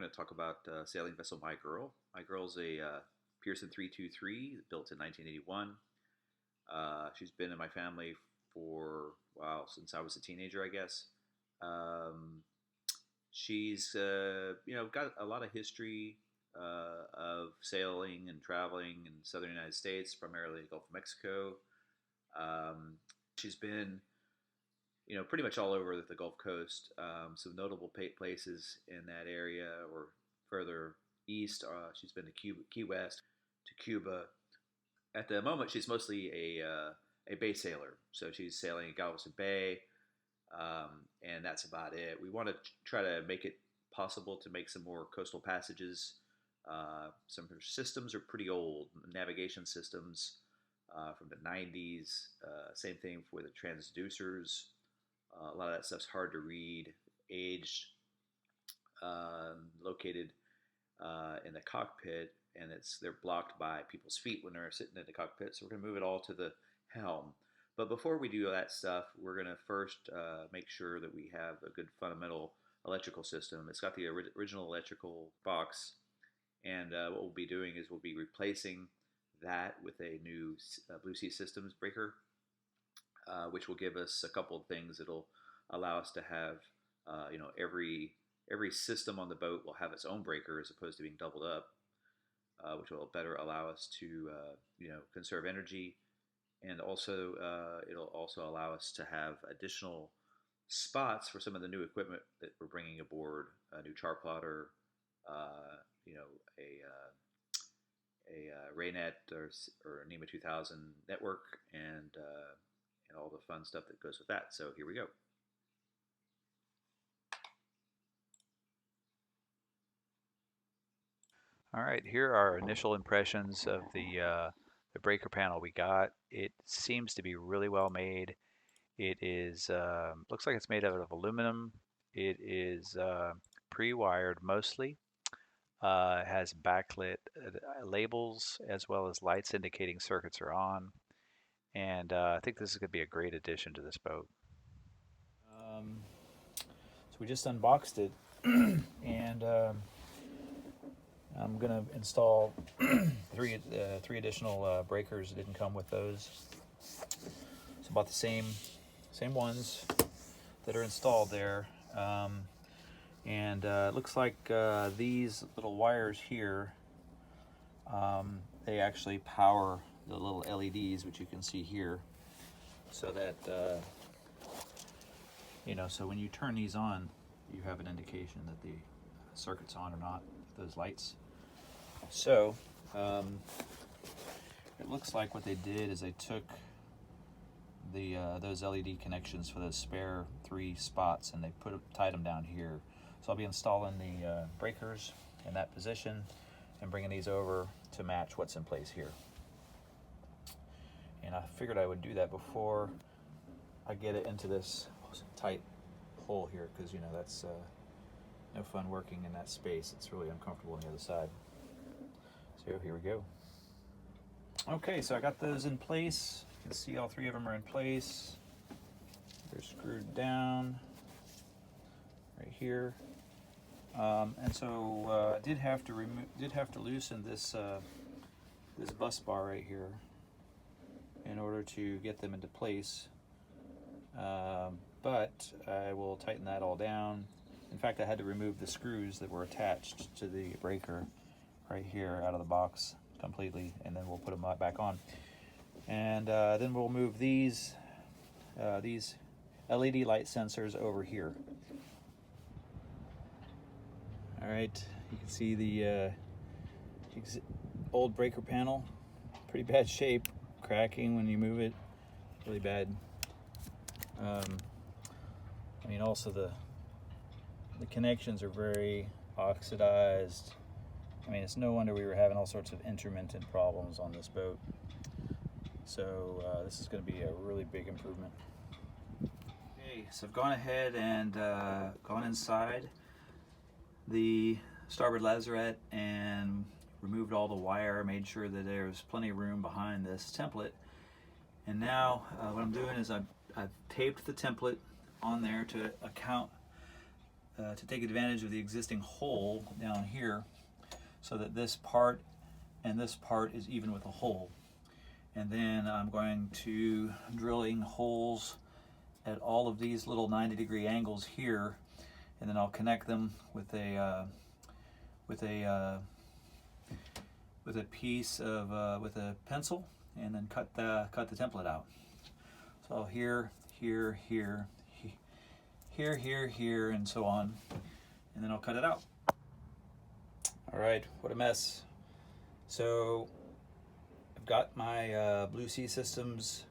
going to talk about sailing vessel My Girl. My Girl's a Pearson 323 built in 1981. She's been in my family for, wow, since I was a teenager, I guess. Um, she's got a lot of history of sailing and traveling in southern United States, primarily the Gulf of Mexico. Um, she's been pretty much all over the Gulf Coast. Some notable places in that area or further east. She's been to Key West, to Cuba. At the moment, she's mostly a bay sailor. So she's sailing in Galveston Bay, and that's about it. We want to try to make it possible to make some more coastal passages. Some of her systems are pretty old, navigation systems from the 90s. Same thing for the transducers. A lot of that stuff's hard to read, aged, located in the cockpit, and they're blocked by people's feet when they're sitting in the cockpit. So we're going to move it all to the helm. But before we do all that stuff, we're going to first make sure that we have a good fundamental electrical system. It's got the original electrical box, and what we'll be doing is we'll be replacing that with a new Blue Sea Systems breaker, which will give us a couple of things. It'll allow us to have, every system on the boat will have its own breaker as opposed to being doubled up, which will better allow us to, conserve energy. And also, it'll also allow us to have additional spots for some of the new equipment that we're bringing aboard, a new chart plotter, a Raynet or a NEMA 2000 network, and all the fun stuff that goes with that. So here we go. All right, here are our initial impressions of the breaker panel we got. It seems to be really well made. It is looks like it's made out of aluminum. It is pre-wired mostly. Has backlit labels as well as lights indicating circuits are on. And I think this is going to be a great addition to this boat. So we just unboxed it, and I'm gonna install three additional breakers. It didn't come with those. It's about the same ones that are installed there, and it looks like these little wires here, they actually power the little LEDs, which you can see here, so that so when you turn these on, you have an indication that the circuit's on or not, those lights. So it looks like what they did is they took those LED connections for those spare 3 spots, and they tied them down here. So I'll be installing the breakers in that position and bringing these over to match what's in place here. And I figured I would do that before I get it into this tight hole here, because that's no fun working in that space. It's really uncomfortable on the other side. So here we go. Okay, so I got those in place. You can see all 3 of them are in place. They're screwed down right here. And so I did have to loosen this this bus bar right here in order to get them into place. But I will tighten that all down. In fact, I had to remove the screws that were attached to the breaker right here out of the box completely, and then we'll put them back on. And then we'll move these LED light sensors over here. All right, you can see the old breaker panel, pretty bad shape, cracking when you move it, really bad. Also the connections are very oxidized. It's no wonder we were having all sorts of intermittent problems on this boat. So this is going to be a really big improvement. Okay, so I've gone ahead and gone inside the starboard lazarette and removed all the wire, made sure that there's plenty of room behind this template. And now what I'm doing is I've taped the template on there to account to take advantage of the existing hole down here so that this part and this part is even with the hole. And then I'm going to drilling holes at all of these little 90-degree angles here, and then I'll connect them with a piece of with a pencil, and then cut the template out. So here, here, here, here, here, here, and so on, and then I'll cut it out. All right, what a mess. So I've got my Blue Sea Systems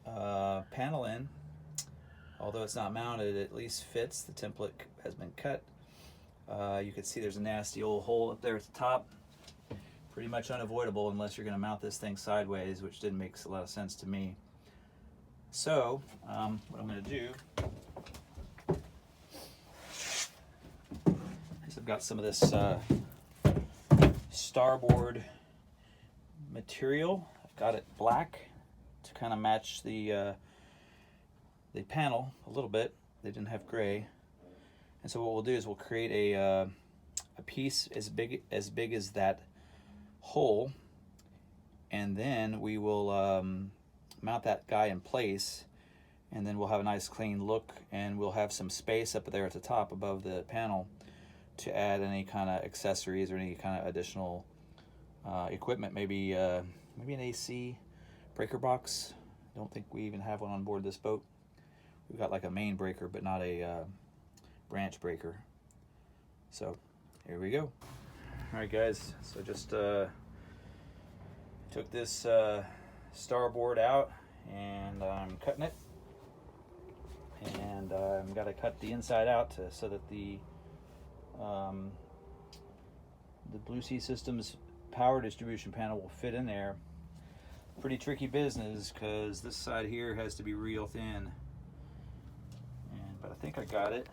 panel in. Although it's not mounted, it at least fits. The template has been cut. You can see there's a nasty old hole up there at the top. Pretty much unavoidable unless you're going to mount this thing sideways, which didn't make a lot of sense to me. So what I'm going to do is I've got some of this starboard material. I've got it black to kind of match the panel a little bit. They didn't have gray, and so what we'll do is we'll create a piece as big as that hole, and then we will mount that guy in place, and then we'll have a nice clean look, and we'll have some space up there at the top above the panel to add any kind of accessories or any kind of additional equipment. Maybe an AC breaker box. I don't think we even have one on board this boat. We've got like a main breaker, but not a branch breaker. So here we go. All right, guys. So just took this starboard out, and I'm cutting it, and I've got to cut the inside out so that the Blue Sea Systems power distribution panel will fit in there. Pretty tricky business because this side here has to be real thin, but I think I got it.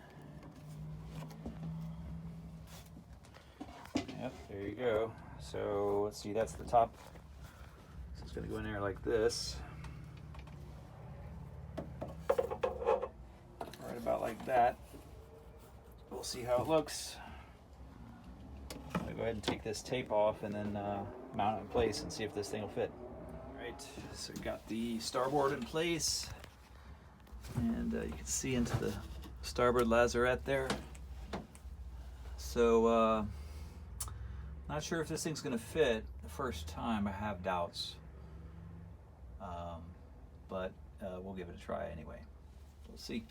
Yep, there you go. So let's see, that's the top. So it's going to go in there like this, right about like that. We'll see how it looks. I'm going to go ahead and take this tape off and then mount it in place and see if this thing will fit. Alright, so we've got the starboard in place, and you can see into the starboard lazarette there. So not sure if this thing's going to fit the first time. I have doubts, but we'll give it a try anyway. We'll see.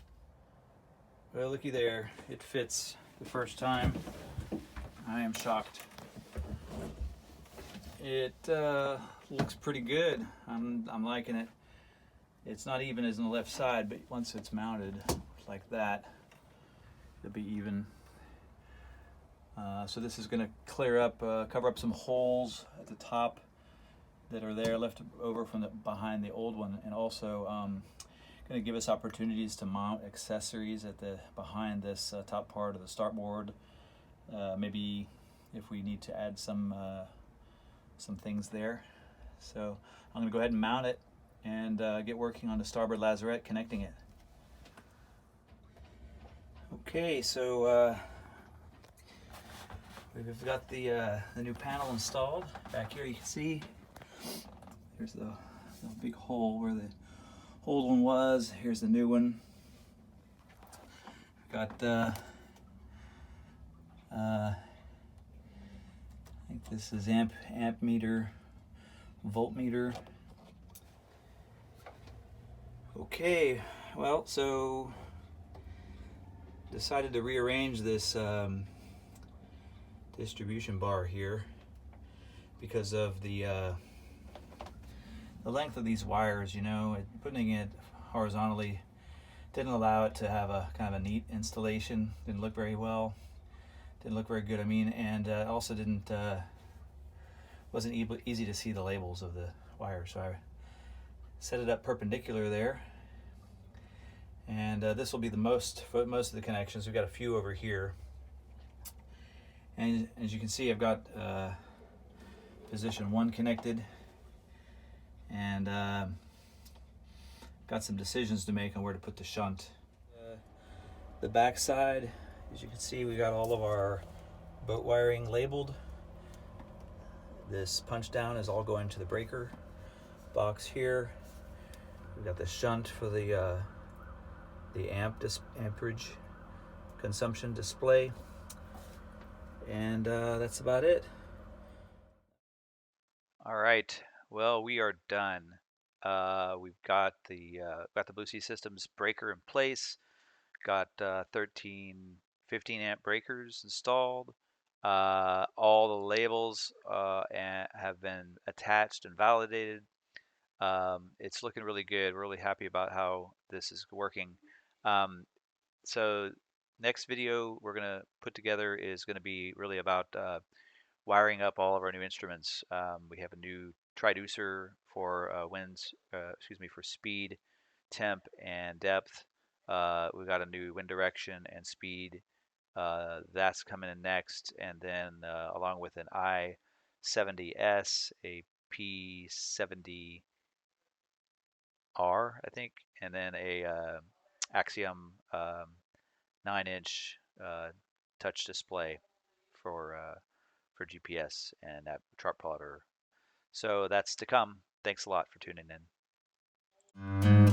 Well, looky there, it fits the first time. I am shocked. It looks pretty good. I'm liking it. It's not even as on the left side, but once it's mounted like that, it'll be even. So this is going to clear up, cover up some holes at the top that are there left over from behind the old one, and also going to give us opportunities to mount accessories at behind this top part of the starboard. Maybe if we need to add some things there. So I'm going to go ahead and mount it and get working on the starboard lazarette, connecting it. Okay, so we've got the new panel installed. Back here you can see there's the big hole where the old one was. Here's the new one. Got I think this is amp meter, voltmeter. Okay, well, so decided to rearrange this distribution bar here because of the length of these wires. You know, putting it horizontally didn't allow it to have a kind of a neat installation. Didn't look very well. Didn't look very good, I mean, and also wasn't easy to see the labels of the wires. So I set it up perpendicular there, and this will be most of the connections. We've got a few over here, and as you can see, I've got position 1 connected, and got some decisions to make on where to put the shunt. The back side, as you can see, we got all of our boat wiring labeled. This punch down is all going to the breaker box here. We got the shunt for the amperage consumption display, and that's about it. All right. Well, we are done. We've got the Blue Sea Systems breaker in place. Got 13, 15 amp breakers installed. All the labels have been attached and validated. It's looking really good. We're really happy about how this is working. Um, so next video we're gonna put together is gonna be really about wiring up all of our new instruments. We have a new triducer for for speed, temp, and depth. We've got a new wind direction and speed. That's coming in next, and then along with an I-70S, a P-70R, I think, and then a Axiom 9-inch touch display for for GPS and that chart plotter. So that's to come. Thanks a lot for tuning in.